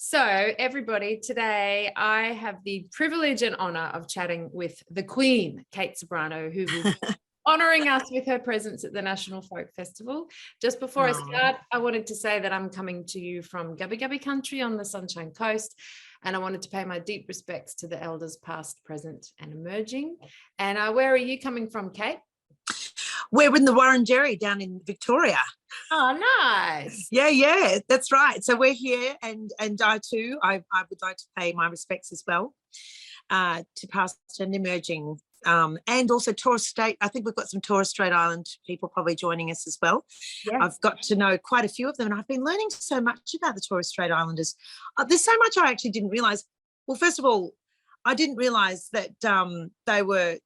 So, everybody, today I have the privilege and honor of chatting with the Queen, Kate Ceberano, who will be honoring us with her presence at the National Folk Festival. Just before I start, I wanted to say that I'm coming to you from Gubbi Gubbi country on the Sunshine Coast, and I wanted to pay my deep respects to the elders past, present, and emerging. And where are you coming from, Kate? We're in the Wurundjeri down in Victoria. Oh, nice. Yeah, that's right. So we're here, and I too, I would like to pay my respects as well to past and emerging, and also Torres Strait. I think we've got some Torres Strait Island people probably joining us as well. Yeah. I've got to know quite a few of them, and I've been learning so much about the Torres Strait Islanders. There's so much I actually didn't realise. Well, first of all, I didn't realise that they were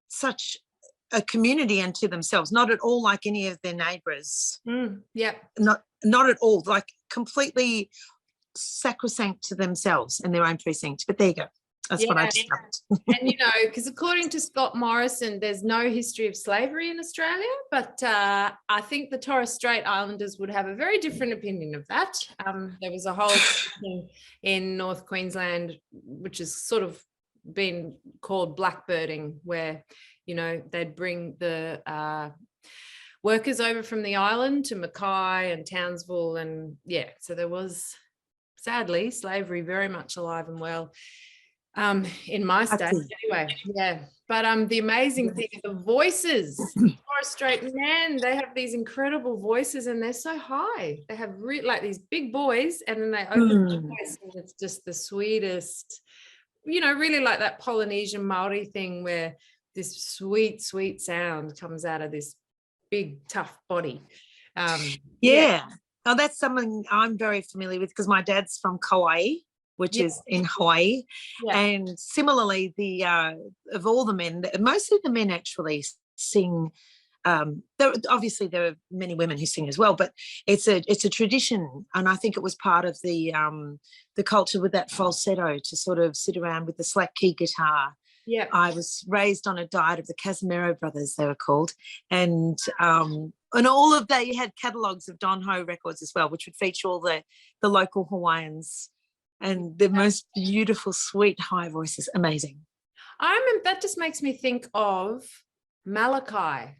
such a community unto themselves, not at all like any of their neighbours. Not at all, like completely sacrosanct to themselves and their own precinct. But there you go. That's what I discovered. And, because according to Scott Morrison, there's no history of slavery in Australia, but I think the Torres Strait Islanders would have a very different opinion of that. There was a whole thing in North Queensland, which has sort of been called blackbirding, where they'd bring the workers over from the island to Mackay and Townsville. And so there was, sadly, slavery very much alive and well in my state anyway. But the amazing thing is the voices. Torres Strait men, they have these incredible voices, and they're so high. They have like these big boys, and then they open their voice, and it's just the sweetest, really like that Polynesian Maori thing where this sweet sound comes out of this big, tough body. Oh, that's something I'm very familiar with because my dad's from Kauai, which is in Hawaii. And similarly, of all the men, most of the men actually sing. Obviously, there are many women who sing as well, but it's a tradition, and I think it was part of the culture with that falsetto to sort of sit around with the slack key guitar. Yeah, I was raised on a diet of the Casimiro brothers, they were called, and all of they had catalogues of Don Ho records as well, which would feature all the local Hawaiians and the most beautiful, sweet, high voices. Amazing. I remember that. Just makes me think of Malachi.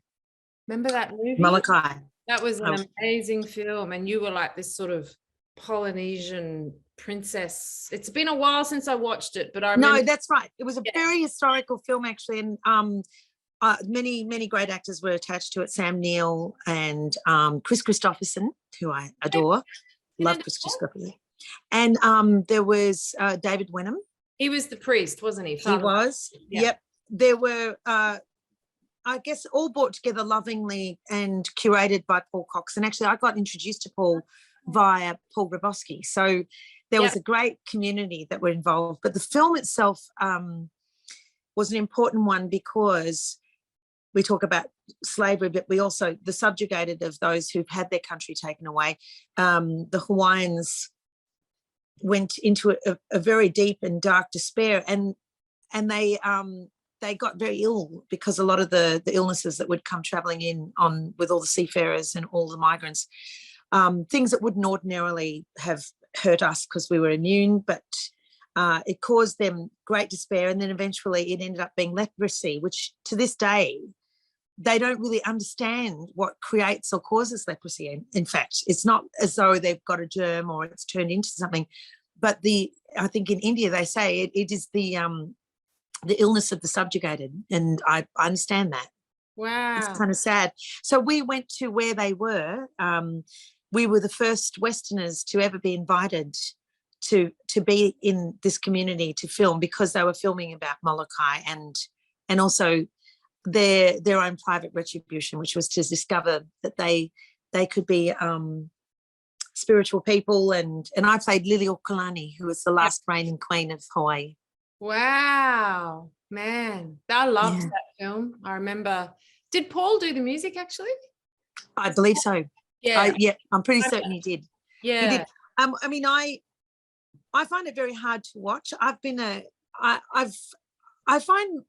Remember that movie? Malachi. That was an amazing film, and you were like this sort of Polynesian princess. It's been a while since I watched it, but I remember. No, that's right. It was a very historical film, actually, and many great actors were attached to it. Sam Neill and Chris Christopherson, who I adore. Love Chris Christopherson. And there was David Wenham. He was the priest, wasn't he? He was. Yep. There were I guess all brought together lovingly and curated by Paul Cox. And actually I got introduced to Paul via Paul Grabowski. So there was a great community that were involved. But the film itself was an important one because we talk about slavery, but we also, the subjugated of those who've had their country taken away. The Hawaiians went into a very deep and dark despair, and they got very ill because a lot of the illnesses that would come travelling in on with all the seafarers and all the migrants, things that wouldn't ordinarily have hurt us because we were immune, but it caused them great despair. And then eventually it ended up being leprosy, which to this day they don't really understand what creates or causes leprosy. In fact, it's not as though they've got a germ or it's turned into something, but I think in India they say it is the illness of the subjugated, and I understand that. Wow. It's kind of sad. So we went to where they were. We were the first Westerners to ever be invited to be in this community to film, because they were filming about Molokai and also their own private retribution, which was to discover that they could be spiritual people. And I played Lili Okalani, who was the last reigning queen of Hawaii. Wow, man, I loved that film. I remember. Did Paul do the music actually? I believe so. Yeah, I'm pretty certain he did. Yeah, he did. I mean, I find it very hard to watch. I find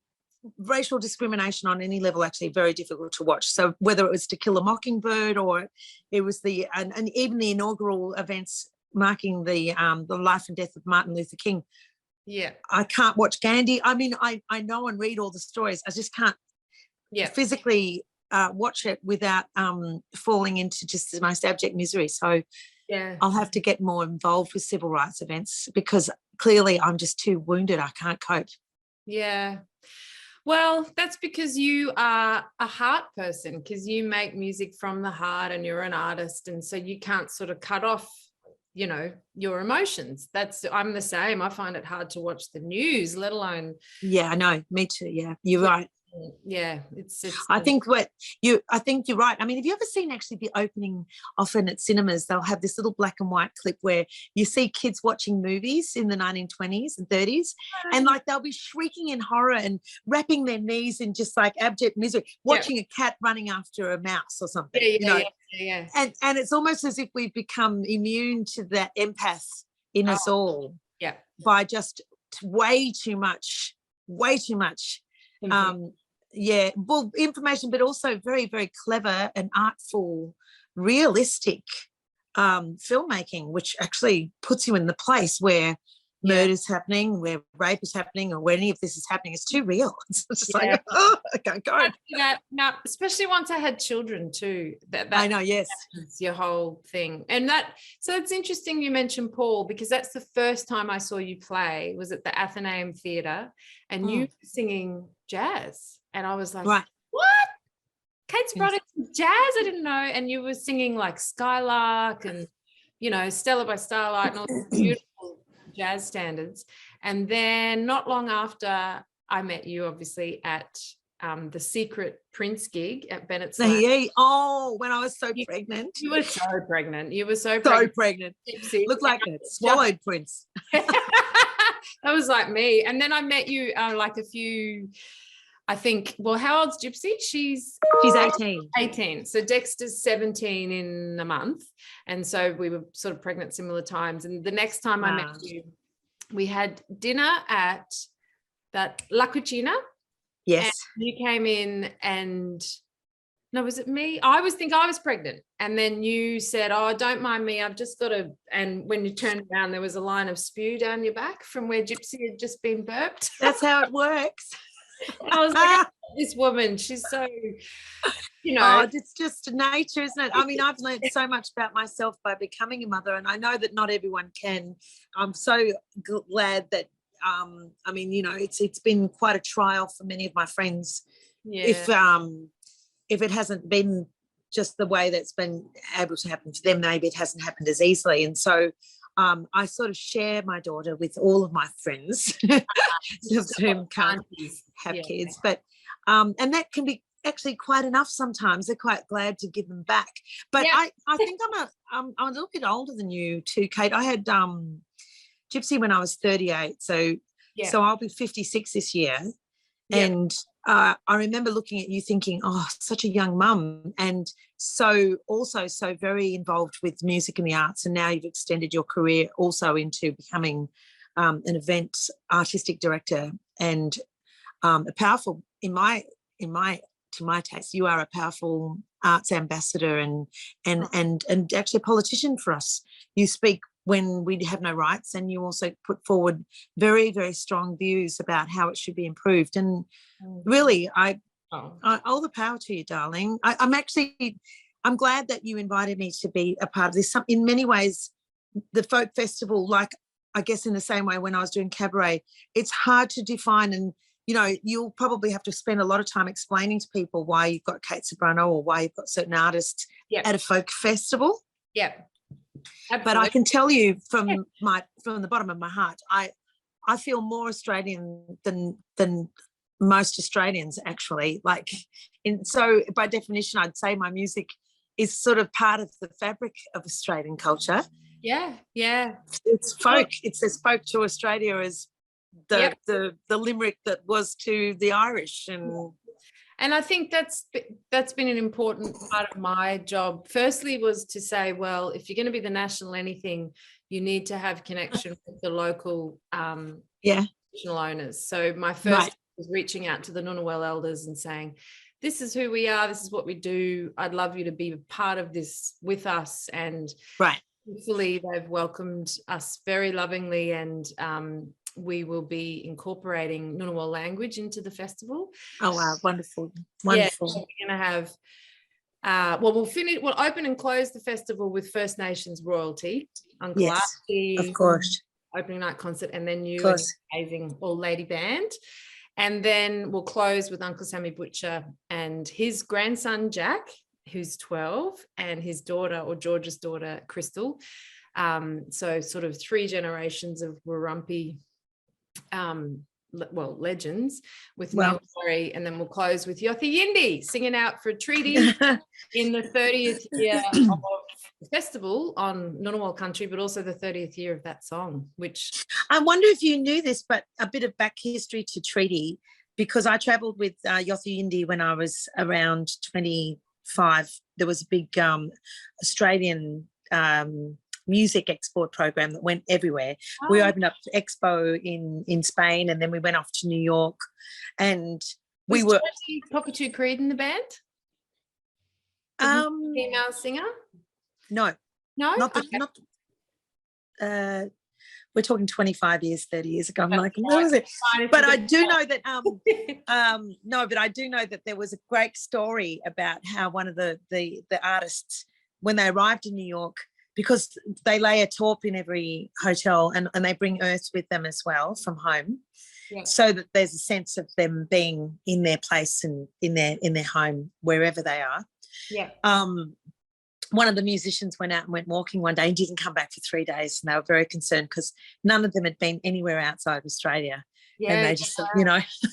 racial discrimination on any level actually very difficult to watch. So whether it was To Kill a Mockingbird or it was and even the inaugural events marking the life and death of Martin Luther King. Yeah. I can't watch Gandhi. I mean, I know and read all the stories. I just can't physically watch it without falling into just the most abject misery. So I'll have to get more involved with civil rights events, because clearly I'm just too wounded. I can't cope. Yeah. Well, that's because you are a heart person, because you make music from the heart and you're an artist. And so you can't sort of cut off, you know, your emotions. I'm the same. I find it hard to watch the news, let alone. Yeah, I know. Me too. Yeah, you're right. Yeah, it's I think you're right. I mean, have you ever seen actually the opening? Often at cinemas, they'll have this little black and white clip where you see kids watching movies in the 1920s and 30s, and like they'll be shrieking in horror and wrapping their knees in just like abject misery, watching a cat running after a mouse or something. Yeah. And it's almost as if we've become immune to that empath in us all. Yeah. By just way too much. Well, information, but also very, very clever and artful, realistic filmmaking, which actually puts you in the place where murder's happening, where rape is happening, or where any of this is happening. It's too real. It's just like, oh, okay, go. Now, especially once I had children too. That I know, yes. That's your whole thing. And so it's interesting you mentioned Paul, because that's the first time I saw you play was at the Athenaeum Theatre, and you were singing jazz. And I was like, what? Kate Ceberano jazz? I didn't know. And you were singing like Skylark and, you know, Stella by Starlight and all these beautiful jazz standards. And then not long after, I met you obviously at the Secret Prince gig at Bennett's Lane. Oh, when I was so pregnant. You were so pregnant. You were so pregnant. Looked like a swallowed Prince. That was like me. And then I met you like a few, I think, well, how old's Gypsy? She's 18. 18. So Dexter's 17 in a month. And so we were sort of pregnant similar times. And the next time I met you, we had dinner at that La Cucina. Yes. And you came in and, no, was it me? I was pregnant. And then you said, oh, don't mind me. I've just got to, and when you turned around, there was a line of spew down your back from where Gypsy had just been burped. That's how it works. And I was like, this woman, she's so, you know. Oh, it's just nature, isn't it? I mean, I've learned so much about myself by becoming a mother, and I know that not everyone can. I'm so glad that, I mean, you know, it's been quite a trial for many of my friends. Yeah. If it hasn't been just the way that's been able to happen for them, maybe it hasn't happened as easily. And so I sort of share my daughter with all of my friends who can't have kids. But and that can be actually quite enough sometimes. They're quite glad to give them back. But I think I'm a little bit older than you too, Kate. I had Gypsy when I was 38. So I'll be 56 this year. Yeah. And I remember looking at you thinking, oh, such a young mum, and so very involved with music and the arts, and now you've extended your career also into becoming an event artistic director, and a powerful, to my taste, you are a powerful arts ambassador and actually a politician for us. You speak when we have no rights, and you also put forward very, very strong views about how it should be improved. And really, I all the power to you, darling. I'm glad that you invited me to be a part of this. In many ways, the folk festival, like I guess in the same way when I was doing cabaret, it's hard to define, and you know, you'll probably have to spend a lot of time explaining to people why you've got Kate Ceberano or why you've got certain artists at a folk festival. Yeah. Absolutely. But I can tell you from the bottom of my heart, I feel more Australian than most Australians actually. Like, so by definition, I'd say my music is sort of part of the fabric of Australian culture. Yeah, yeah. It's folk. It's as folk to Australia as the Limerick that was to the Irish. And I think that's been an important part of my job. Firstly was to say, well, if you're going to be the national anything, you need to have connection with the local traditional owners. So my first was reaching out to the Noonan elders and saying, this is who we are, this is what we do. I'd love you to be a part of this with us. And Hopefully they've welcomed us very lovingly, and we will be incorporating Ngunnawal language into the festival. Oh wow, wonderful, Yeah, wonderful. so we're going to have, we'll open and close the festival with First Nations royalty, Uncle Yes, Archie, of course. opening night concert, and then you Of and course. your amazing all-lady band. And then we'll close with Uncle Sammy Butcher and his grandson, Jack, who's 12, and his daughter, or George's daughter, Crystal. So sort of 3 generations of Warumpi, legends with Neil Murray. And then we'll close with Yothu Yindi singing out for a treaty in the 30th year of the festival on Ngunnawal country, but also the 30th year of that song, which... I wonder if you knew this, but a bit of back history to treaty, because I travelled with Yothu Yindi when I was around 25. There was a big Australian music export program that went everywhere. Oh. We opened up Expo in Spain, and then we went off to New York, and we were... Cockatoo Creed in the band? Female singer? No. Not we're talking 25 years, 30 years ago. I'm like, what was it? But I do know that but I do know that there was a great story about how one of the artists, when they arrived in New York, because they lay a torp in every hotel, and they bring earth with them as well from home. Yeah. So that there's a sense of them being in their place and in their home, wherever they are. Yeah. One of the musicians went out and went walking one day and didn't come back for 3 days, and they were very concerned because none of them had been anywhere outside of Australia. Yeah, and they just,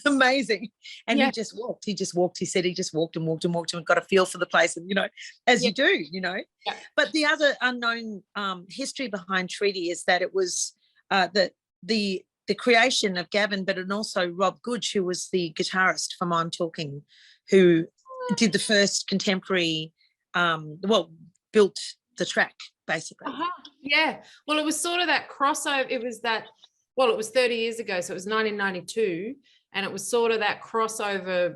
amazing. And he just walked. He said he just walked and walked and walked and got a feel for the place, and, as you do, Yeah. But the other unknown history behind treaty is that it was the creation of Gavin, but also Rob Goodge, who was the guitarist from I'm Talking, who did the first contemporary, built the track, basically. Yeah. Well, it was sort of that crossover. It was 30 years ago, so it was 1992, and it was sort of that crossover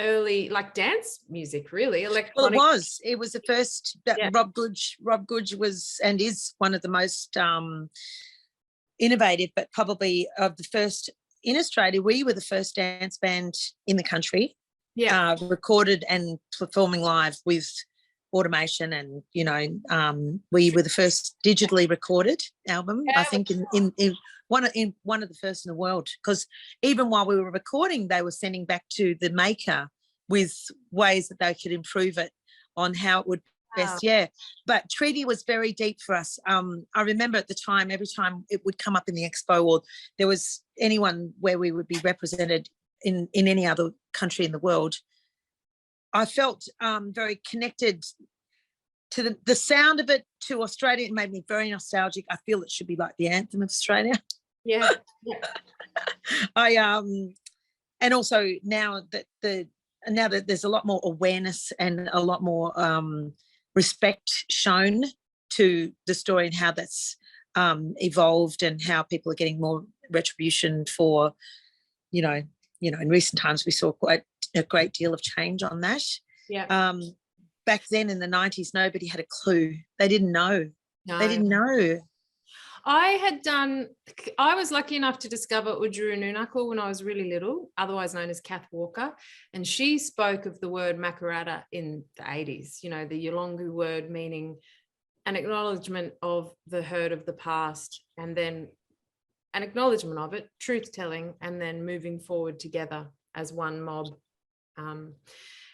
early, like, dance music, really. Electronic. Well, it was the first that Rob Goodge was and is one of the most innovative, but probably of the first in Australia. We were the first dance band in the country, recorded and performing live with automation, and we were the first digitally recorded album, I think, in one of the first in the world, because even while we were recording, they were sending back to the maker with ways that they could improve it on how it would best. But treaty was very deep for us. I remember at the time, every time it would come up in the expo, or there was anyone where we would be represented in any other country in the world, I felt very connected to the sound of it, to Australia. It made me very nostalgic. I feel it should be like the anthem of Australia. Yeah. And also now that there's a lot more awareness and a lot more respect shown to the story and how that's evolved, and how people are getting more retribution for, in recent times we saw quite a great deal of change on that. Yeah. Back then in the 90s, nobody had a clue. They didn't know. No. They didn't know. I was lucky enough to discover Udjuru Noonan when I was really little, otherwise known as Kath Walker, and she spoke of the word Makarrata in the 80s, the Yolngu word meaning an acknowledgement of the hurt of the past, and then an acknowledgement of it, truth-telling, and then moving forward together as one mob.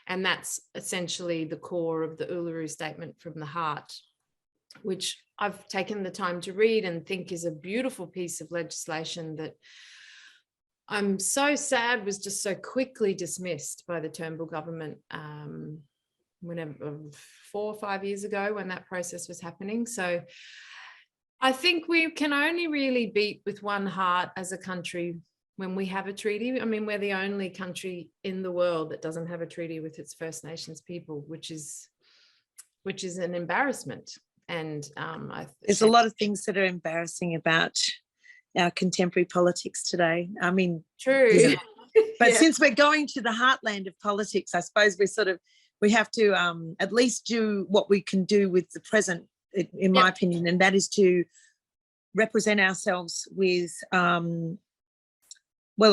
And that's essentially the core of the Uluru Statement from the Heart, which I've taken the time to read and think is a beautiful piece of legislation that I'm so sad was just so quickly dismissed by the Turnbull government whenever 4 or 5 years ago, when that process was happening. So I think we can only really beat with one heart as a country when we have a treaty. I mean, we're the only country in the world that doesn't have a treaty with its First Nations people, which is an embarrassment. And there's a lot of things that are embarrassing about our contemporary politics today. I mean, true. But since we're going to the heartland of politics, I suppose we have to at least do what we can do with the present in my opinion, and that is to represent ourselves with, well,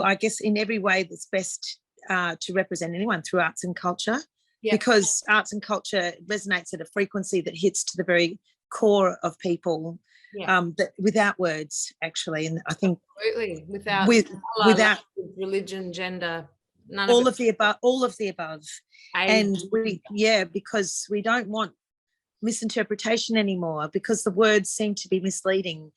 I guess in every way that's best to represent anyone through arts and culture, because arts and culture resonates at a frequency that hits to the very core of people, that without words, actually. And I think absolutely without religion, gender, none all of of the above, and because we don't want misinterpretation anymore, because the words seem to be misleading.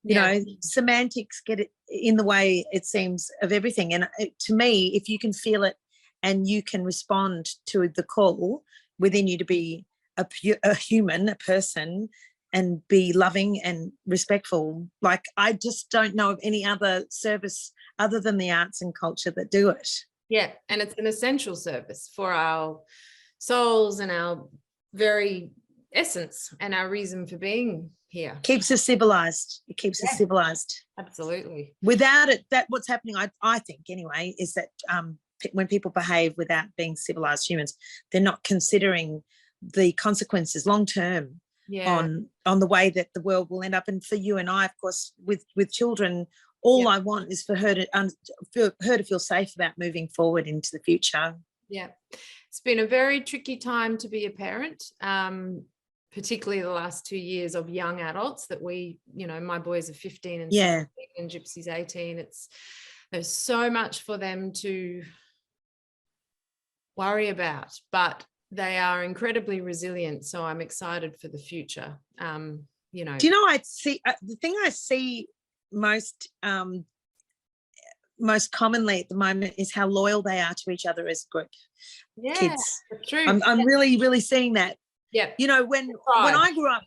You know, semantics get it in the way, it seems, of everything. And to me, if you can feel it and you can respond to the call within you to be a human, a person, and be loving and respectful, like, I just don't know of any other service other than the arts and culture that do it. Yeah, and it's an essential service for our souls and our very essence and our reason for being here. Keeps us civilized. It keeps us civilized. Absolutely. Without it, that what's happening, I think anyway, is that when people behave without being civilized humans, they're not considering the consequences long term on the way that the world will end up. And for you and I, of course, with children, all I want is for her to feel safe about moving forward into the future. Yeah. It's been a very tricky time to be a parent, particularly the last 2 years of young adults that we, you know, my boys are 15 and 17 and Gypsy's 18. There's so much for them to worry about, but they are incredibly resilient. So I'm excited for the future. You know, do you know, I see the thing I see most commonly at the moment is how loyal they are to each other as a group. Kids. True. I'm really, really seeing that. Yeah. You know, when I grew up,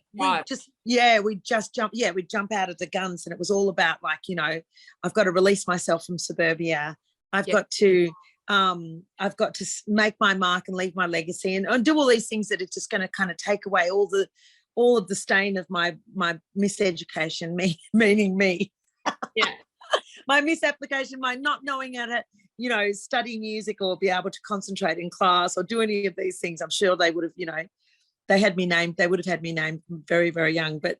we'd jump out of the guns, and it was all about, like, you know, I've got to release myself from suburbia. I've got to make my mark and leave my legacy, and do all these things that are just going to kind of take away all of the stain of my miseducation, meaning me. Yeah. My misapplication, my not knowing how to, you know, study music or be able to concentrate in class or do any of these things. I'm sure they would have, you know, they would have had me named very, very young, but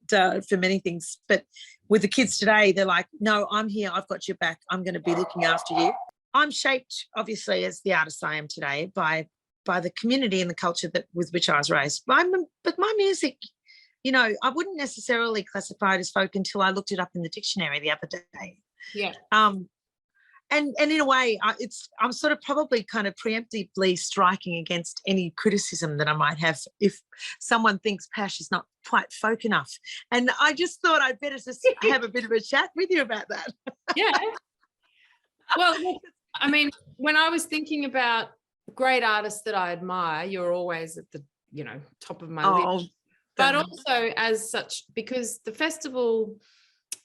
for many things. But with the kids today, they're like, no, I'm here. I've got your back. I'm going to be looking after you. I'm shaped, obviously, as the artist I am today by the community and the culture with which I was raised. But my music, you know, I wouldn't necessarily classify it as folk until I looked it up in the dictionary the other day. Yeah. And in a way, I'm sort of probably kind of preemptively striking against any criticism that I might have if someone thinks Pash is not quite folk enough. And I just thought I'd better just have a bit of a chat with you about that. Yeah. Well, I mean, when I was thinking about great artists that I admire, you're always at the, you know, top of my list. But also as such, because the festival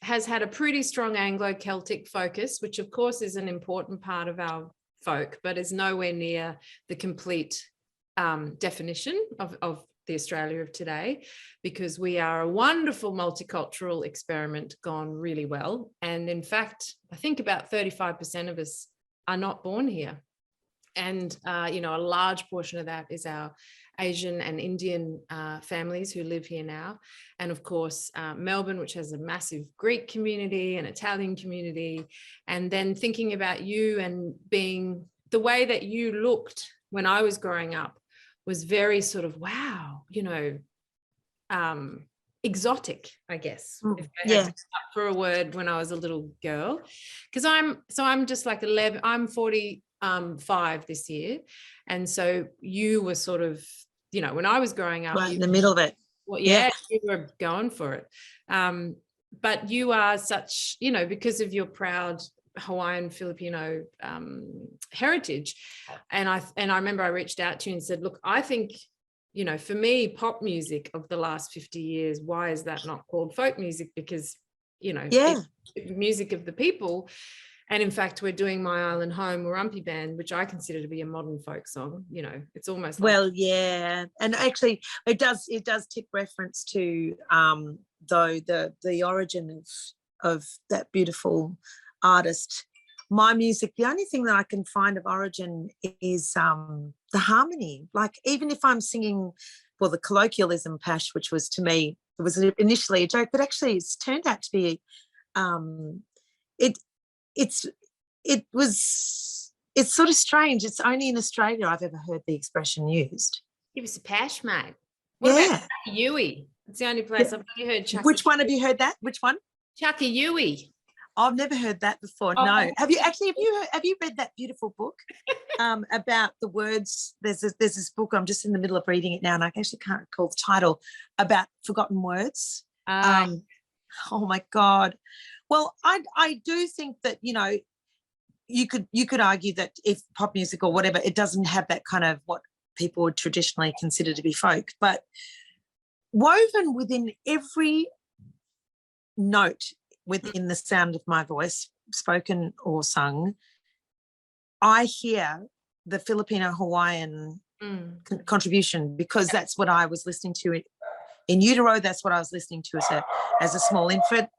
has had a pretty strong Anglo-Celtic focus, which of course is an important part of our folk, but is nowhere near the complete definition of the Australia of today, because we are a wonderful multicultural experiment gone really well. And in fact, I think about 35% of us are not born here. And, you know, a large portion of that is our Asian and Indian families who live here now. And of course, Melbourne, which has a massive Greek community and Italian community. And then thinking about you and being the way that you looked when I was growing up was very sort of, wow, you know, exotic, I guess, if I had to look for a word when I was a little girl. Because I'm just like 11, I'm 45 this year. And so you were sort of, you know, when I was growing up, right in the middle of it. Well, yeah, you were going for it. But you are such, you know, because of your proud Hawaiian Filipino heritage. And I remember I reached out to you and said, look, I think, you know, for me, pop music of the last 50 years, why is that not called folk music? Because, you know, it's music of the people. And in fact, we're doing My Island Home, Warumpi Band, which I consider to be a modern folk song. You know, it's almost like... Well, yeah. And actually, it does tip reference to, though, the origin of that beautiful artist. My music, the only thing that I can find of origin is the harmony. Like, even if I'm singing, well, the colloquialism, Pash, which was to me it was initially a joke, but actually it's turned out to be it's sort of strange. It's only in Australia I've ever heard the expression used. Give us a pash, mate. What about Yui? It's the only place I've ever heard. Which one have you heard that? Which one? Chucky Yui. I've never heard that before. No. Have you read that beautiful book about the words? There's this book. I'm just in the middle of reading it now, and I actually can't recall the title, about forgotten words. Oh my God. Well, I do think that, you know, you could argue that if pop music or whatever, it doesn't have that kind of what people would traditionally consider to be folk, but woven within every note within the sound of my voice, spoken or sung, I hear the Filipino Hawaiian contribution, because that's what I was listening to in utero. That's what I was listening to as a small infant.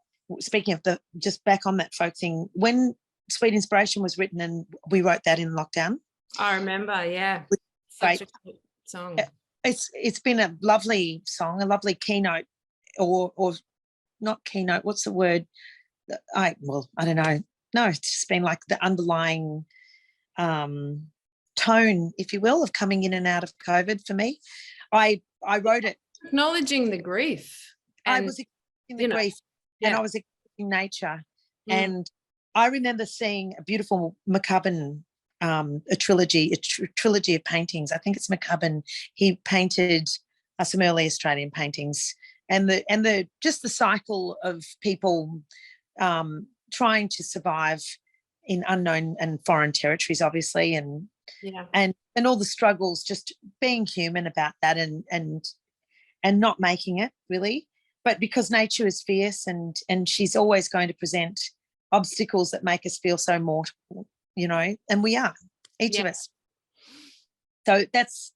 Speaking of just back on that folk thing, when Sweet Inspiration was written and we wrote that in lockdown. I remember, yeah. Such a good song. It's been a lovely song, a lovely keynote, or not keynote, what's the word? I don't know. No, it's just been like the underlying tone, if you will, of coming in and out of COVID for me. I wrote it. Acknowledging the grief. I was acknowledging the grief, and I was acknowledging nature. And I remember seeing a beautiful McCubbin, a trilogy of paintings. I think it's McCubbin. He painted some early Australian paintings, and the just the cycle of people trying to survive in unknown and foreign territories, obviously, and all the struggles, just being human about that, and not making it really, but because nature is fierce, and she's always going to present obstacles that make us feel so mortal, you know, and we are, each of us. So that's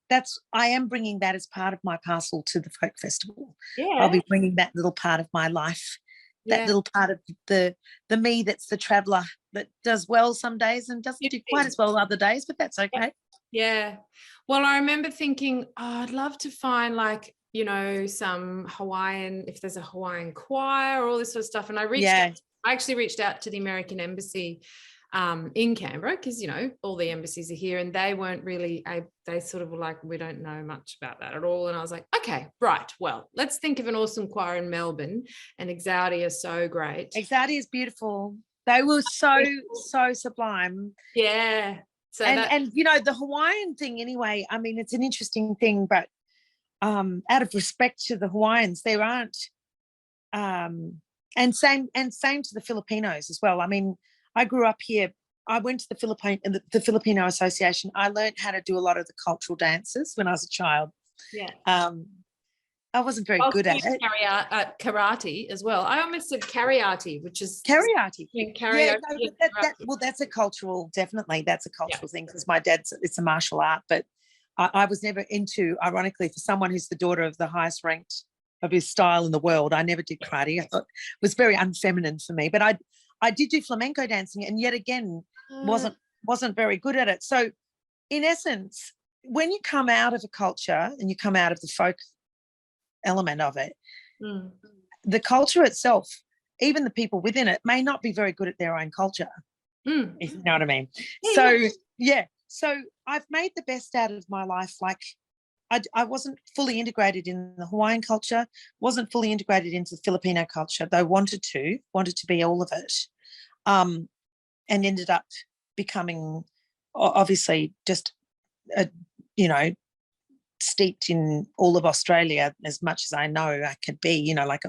I am bringing that as part of my parcel to the folk festival. I'll be bringing that little part of my life, that little part of the me that's the traveller, that does well some days and doesn't do quite as well other days, but that's okay. Yeah. Well, I remember thinking, I'd love to find, like, you know, some Hawaiian, if there's a Hawaiian choir or all this sort of stuff. And I actually reached out to the American Embassy in Canberra, because, you know, all the embassies are here, and they weren't really, they sort of were like, we don't know much about that at all. And I was like, okay, right, well, let's think of an awesome choir in Melbourne, and Exaudi are so great. Exaudi is beautiful. They were so sublime. Yeah. So and you know, the Hawaiian thing anyway, I mean, it's an interesting thing, but out of respect to the Hawaiians, there aren't and same to the Filipinos as well. I mean, I grew up here. I went to the Filipino Association. I learned how to do a lot of the cultural dances when I was a child. Yeah. I wasn't very good at it. Karate as well. I almost said karaoke, which is karaoke. Karaoke. Well, that's a cultural, definitely. That's a cultural thing, because my dad's, it's a martial art, but I was never into, ironically, for someone who's the daughter of the highest ranked of his style in the world, I never did karate. I thought it was very unfeminine for me, but I did do flamenco dancing, and yet again wasn't very good at it. So in essence, when you come out of a culture and you come out of the folk element of it, the culture itself, even the people within it, may not be very good at their own culture, if you know what I mean. So I've made the best out of my life. Like, I wasn't fully integrated in the Hawaiian culture, wasn't fully integrated into the Filipino culture, though wanted to be all of it, and ended up becoming, obviously, just steeped in all of Australia as much as I know I could be, you know, like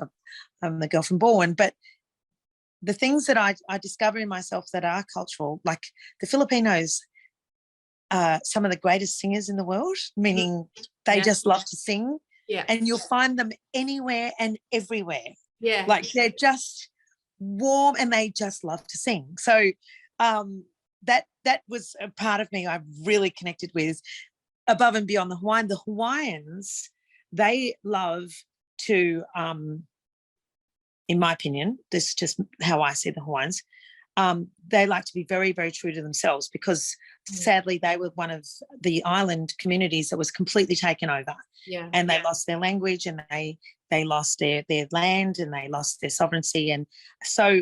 I'm the girl from Bowen. But the things that I discover in myself that are cultural, like the Filipinos, some of the greatest singers in the world, meaning they just love to sing, and you'll find them anywhere and everywhere. Like, they're just warm and they just love to sing. So that was a part of me I really connected with, above and beyond the Hawaiian. The Hawaiians, they love to, in my opinion, this is just how I see the Hawaiians, they like to be very, very true to themselves, because sadly they were one of the island communities that was completely taken over. Yeah. And they lost their language, and they lost their land, and they lost their sovereignty. And so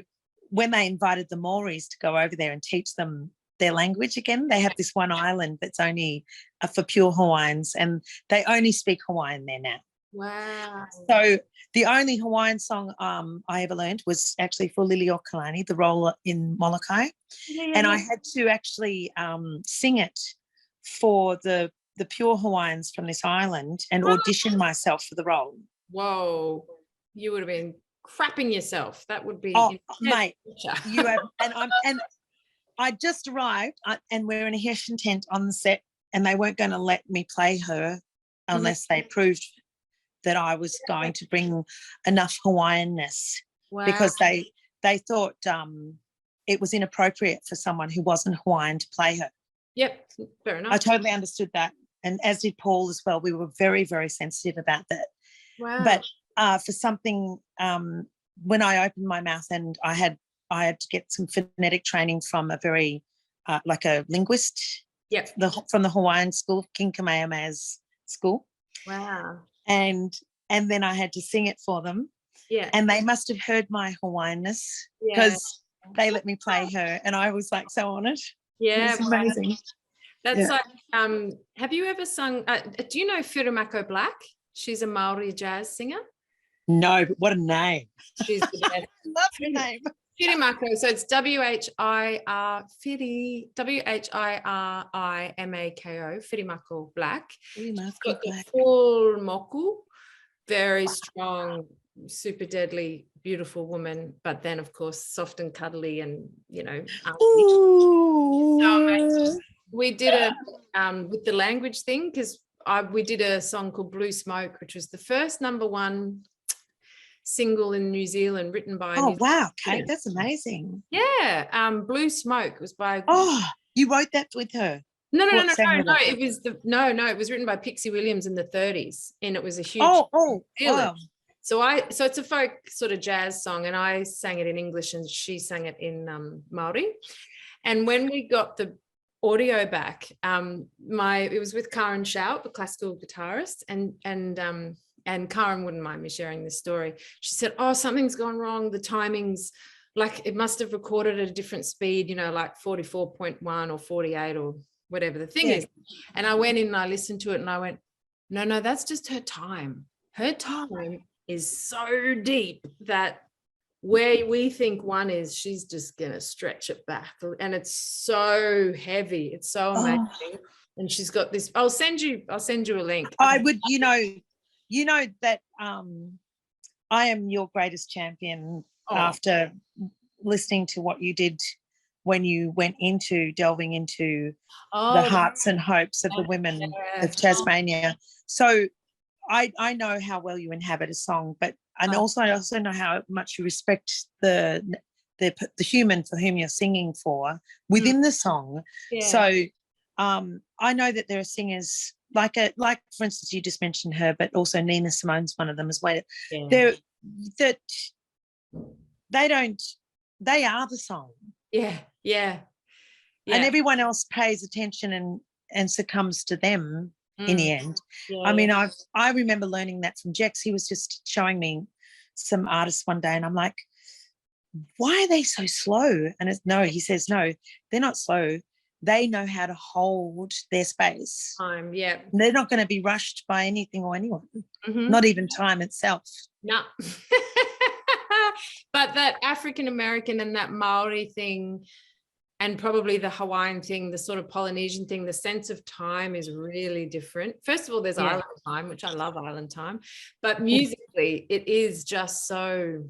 when they invited the Maoris to go over there and teach them their language again, they have this one island that's only for pure Hawaiians, and they only speak Hawaiian there now. Wow. So the only Hawaiian song I ever learned was actually for Liliuokalani, the role in Molokai. And I had to actually sing it for the pure Hawaiians from this island and audition myself for the role. Whoa. You would have been crapping yourself. That would be mate. You have, and I just arrived, and we're in a Hessian tent on the set, and they weren't going to let me play her unless they proved that I was going to bring enough Hawaiianness. Wow. Because they thought it was inappropriate for someone who wasn't Hawaiian to play her. Yep, fair enough. I totally understood that, and as did Paul as well. We were very, very sensitive about that. Wow. But for something, when I opened my mouth, and I had to get some phonetic training from a very like a linguist. Yep. From the Hawaiian school, King Kamehameha's school. Wow. And then I had to sing it for them. Yeah. And they must have heard my Hawaiianness, because they let me play her, and I was like so honoured. Yeah. It was amazing. That's like, have you ever sung, do you know Whirimako Black? She's a Maori jazz singer. No, but what a name. She's the best. Love her name. Whirimako, so it's Whirimako, Whirimako Black. Whirimako Black. Full moku, very strong, super deadly, beautiful woman, but then of course soft and cuddly, and so we did a with the language thing, because we did a song called Blue Smoke, which was the first #1 single in New Zealand, written by wow, Kate, that's amazing. Blue Smoke was by you wrote that with her? No, it was it was written by Pixie Williams in the 30s, and it was a huge deal. So it's a folk sort of jazz song, and I sang it in English and she sang it in Maori. And when we got the audio back, it was with Karen Shout, the classical guitarist, and Karen wouldn't mind me sharing this story. She said, something's gone wrong. The timing's like, it must have recorded at a different speed, like 44.1 or 48 or whatever the thing is. And I went in and I listened to it, and I went, no, that's just her time. Her time is so deep that where we think one is, she's just going to stretch it back. And it's so heavy. It's so amazing. And she's got this, I'll send you a link. I would, you know that I am your greatest champion after listening to what you did when you went into delving into the hearts and hopes of the women of Tasmania. So I know how well you inhabit a song, but I also know how much you respect the human for whom you're singing for within the song. Yeah. So I know that there are singers like for instance, you just mentioned her, but also Nina Simone's one of them as well. Yeah. They are the song. Yeah. And everyone else pays attention and succumbs to them in the end. Yeah. I mean, I remember learning that from Jex. He was just showing me some artists one day, and I'm like, why are they so slow? And he says, no, they're not slow. They know how to hold their space. Time, yeah. They're not going to be rushed by anything or anyone, not even time itself. No. But that African-American and that Maori thing, and probably the Hawaiian thing, the sort of Polynesian thing, the sense of time is really different. First of all, there's island time, which I love island time, but musically it is just so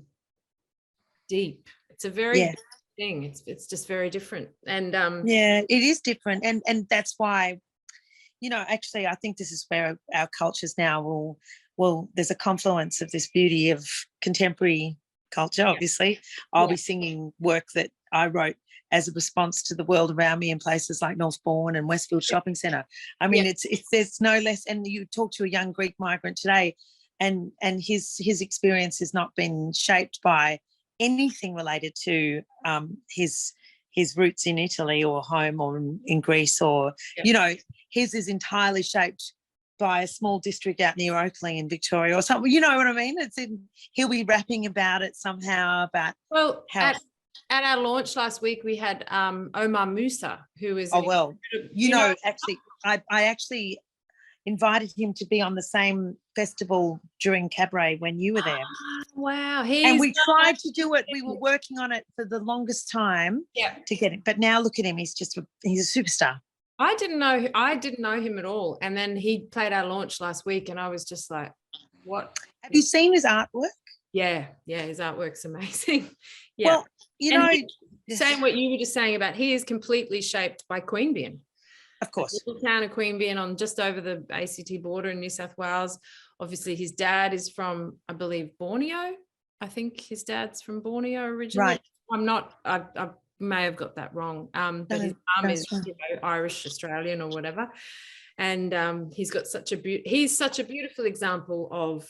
deep. It's a very different thing. It's just very different. And it is different. And that's why, actually I think this is where our cultures now will there's a confluence of this beauty of contemporary culture. Obviously I'll be singing work that I wrote as a response to the world around me in places like Northbourne and Westfield Shopping Centre. I mean, it's there's no less. And you talk to a young Greek migrant today, and his experience has not been shaped by anything related to his roots in Italy or home or in Greece, or his is entirely shaped by a small district out near Oakley in Victoria or something. You know what I mean? He'll be rapping about it somehow. About how at our launch last week we had Omar Musa, who is actually I actually invited him to be on the same festival during Cabaret when you were there. Wow. And we tried to do it. We were working on it for the longest time to get it. But now look at him. He's a superstar. I didn't know him at all. And then he played our launch last week and I was just like, what? Have you seen his artwork? Yeah, his artwork's amazing. Well, saying what you were just saying about, he is completely shaped by Queanbeyan. Of course. The little town of Queanbeyan on just over the ACT border in New South Wales. Obviously, his dad is from, I believe, Borneo. I think his dad's from Borneo originally. Right. I'm not, I may have got that wrong. But his mum is Irish Australian or whatever. And he's such a beautiful example of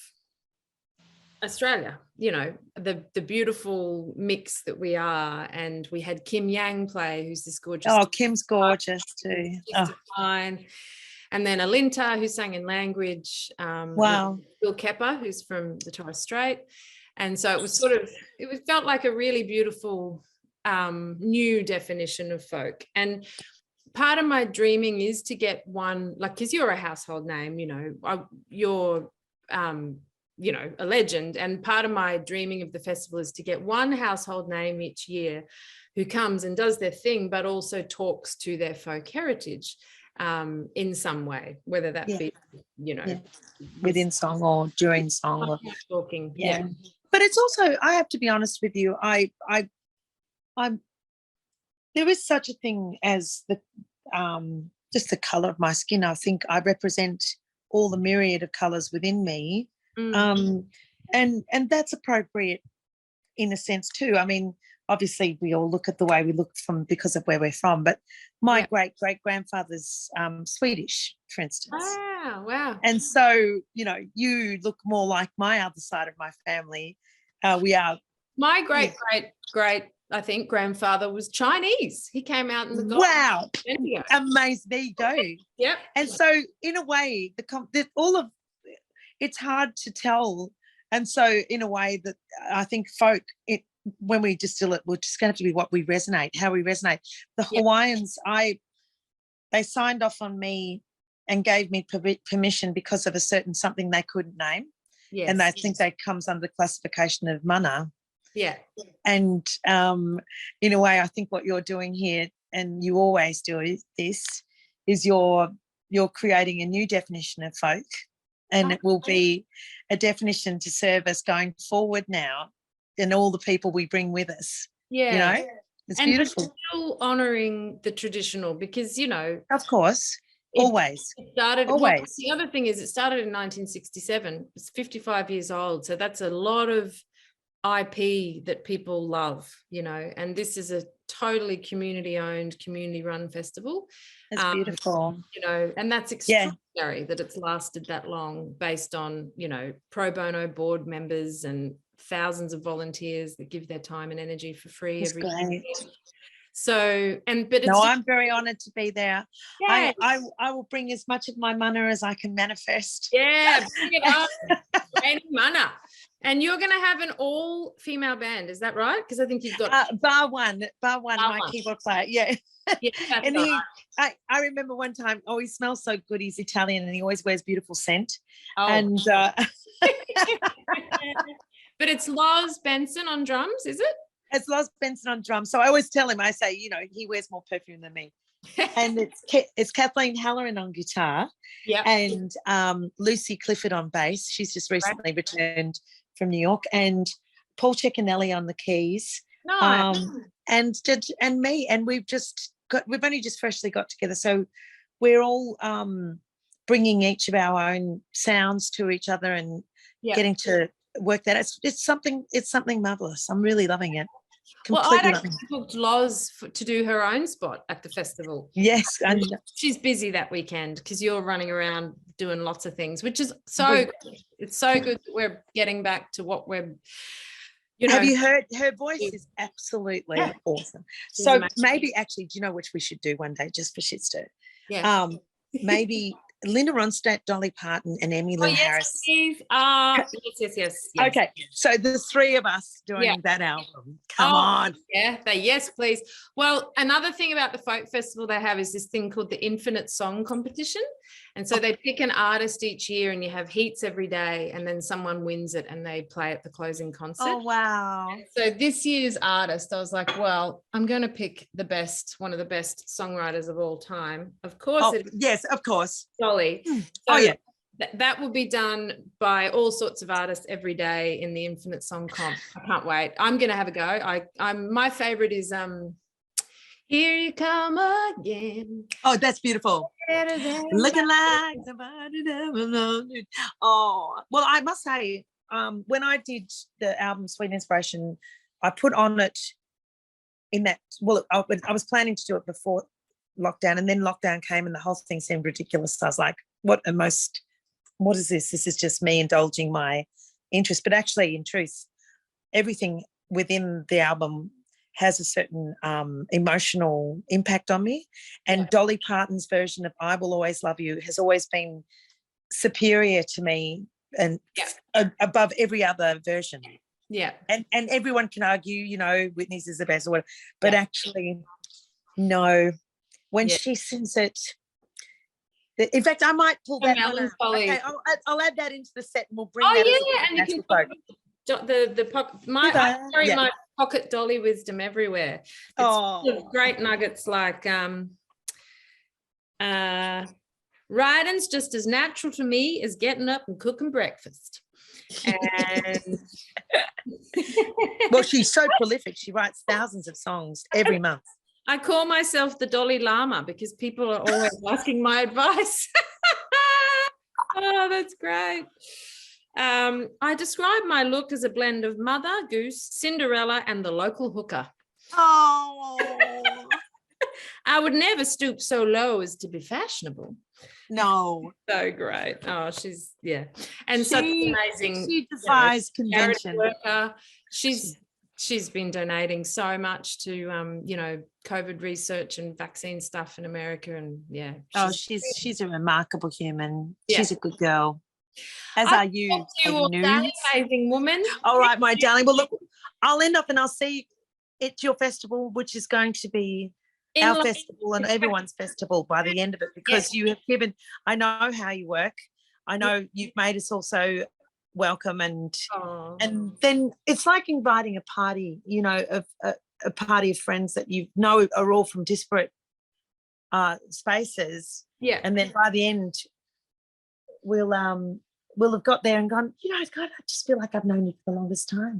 Australia, the beautiful mix that we are. And we had Kim Yang play, who's this gorgeous. Oh, Kim's gorgeous too. Fine. And then Alinta, who sang in language. Wow. Bill Kepper, who's from the Torres Strait. And so it was it felt like a really beautiful new definition of folk. And part of my dreaming is to get one, like, because you're a household name, you're a legend. And part of my dreaming of the festival is to get one household name each year who comes and does their thing, but also talks to their folk heritage in some way, whether that be, within song or during song. Or talking. Yeah. But it's also, I have to be honest with you, I'm there is such a thing as the just the colour of my skin. I think I represent all the myriad of colours within me. And that's appropriate in a sense too. I mean, obviously we all look at the way we look because of where we're from, but my great-great-grandfather's Swedish, for instance. Wow. And so, you look more like my other side of my family. We are. My great-great-great, I think, grandfather was Chinese. He came out in the Gulf. Wow. Amazing. There you go. Yep. And so in a way, it's hard to tell. And so in a way that I think folk, when we distill it, we're just going to have to be what we resonate, how we resonate. The Hawaiians, they signed off on me and gave me permission because of a certain something they couldn't name. Yes. And they think that comes under the classification of mana. Yeah. And in a way, I think what you're doing here, and you always do this, is you're creating a new definition of folk. And it will be a definition to serve us going forward now and all the people we bring with us. Yeah. It's beautiful. And still honouring the traditional because, Of course, always. It started, always. Well, the other thing is it started in 1967. It's 55 years old. So that's a lot of IP that people love, and this is a totally community-owned, community-run festival. It's beautiful. And that's extraordinary that it's lasted that long based on, pro bono board members and thousands of volunteers that give their time and energy for free every year. So, I'm very honoured to be there. Yeah. I will bring as much of my mana as I can manifest. Yeah, bring it on. Any mana. And you're going to have an all-female band, is that right? Because I think you've got bar one, my keyboard player. Yeah. And I remember one time, he smells so good. He's Italian and he always wears beautiful scent. And but it's Loz Benson on drums, is it? It's Loz Benson on drums. So I always tell him, I say, he wears more perfume than me. And it's Kathleen Halloran on guitar. Yeah. And Lucy Clifford on bass. She's just recently returned from New York, and Paul Ceccanelli on the keys. And me, and we've only just freshly got together, so we're all bringing each of our own sounds to each other and getting to work that. It's something marvelous. I'm really loving it. Completely I'd booked Loz to do her own spot at the festival. Yes, and she's busy that weekend because you're running around doing lots of things, which is so good. It's so good that we're getting back to what we're You know, Have you heard her voice is absolutely awesome. she's So amazing. maybe actually, do you know which we should do one day just for shit stir? Yeah. Maybe Linda Ronstadt, Dolly Parton, and Emmylou Yes, Harris. please. Yes. Okay, so the three of us doing that album. Come on. Yeah, yes, please. Well, another thing about the folk festival they have is this thing called the Infinite Song Competition. And so they pick an artist each year and you have heats every day and then someone wins it and they play at the closing concert. Oh, wow. So this year's artist, I was like, well, I'm going to pick one of the best songwriters of all time. Of course. Yes, of course. Dolly. So yeah. That will be done by all sorts of artists every day in the Infinite Song Comp. I can't wait. I'm going to have a go. My favorite is Here You Come Again. Oh, that's beautiful. Looking like somebody never loved you. Oh, well, I must say, when I did the album Sweet Inspiration, I put on it in that, well, I was planning to do it before lockdown, and then lockdown came and the whole thing seemed ridiculous. So I was like, what is this? This is just me indulging my interest. But actually, in truth, everything within the album has a certain emotional impact on me. And Dolly Parton's version of I Will Always Love You has always been superior to me and above every other version. Yeah. And everyone can argue, you know, Whitney's is the best or whatever. But actually, no. When she sings it, in fact, I might pull that one out. Okay, I'll add that into the set and we'll bring that as and you can put my pocket Dolly wisdom everywhere. It's great nuggets like writing's just as natural to me as getting up and cooking breakfast. And well, she's so prolific. She writes thousands of songs every month. I call myself the Dolly Llama because people are always asking my advice. Oh, that's great. I describe my look as a blend of Mother Goose, Cinderella, and the local hooker. Oh. I would never stoop so low as to be fashionable. No. So great. Oh, she's, and such amazing. She defies convention. Worker. She's been donating so much to, COVID research and vaccine stuff in America. And she's a remarkable human. She's a good girl. As are you. Amazing woman. All right, my darling. Well, look, I'll end up and I'll see you at your festival, which is going to be our festival and everyone's festival by the end of it, because you have given, I know how you work. I know you've made us all so welcome, and then it's like inviting a party, of a party of friends that you know are all from disparate spaces. Yeah. And then by the end we'll have got there and gone, God, I just feel like I've known you for the longest time.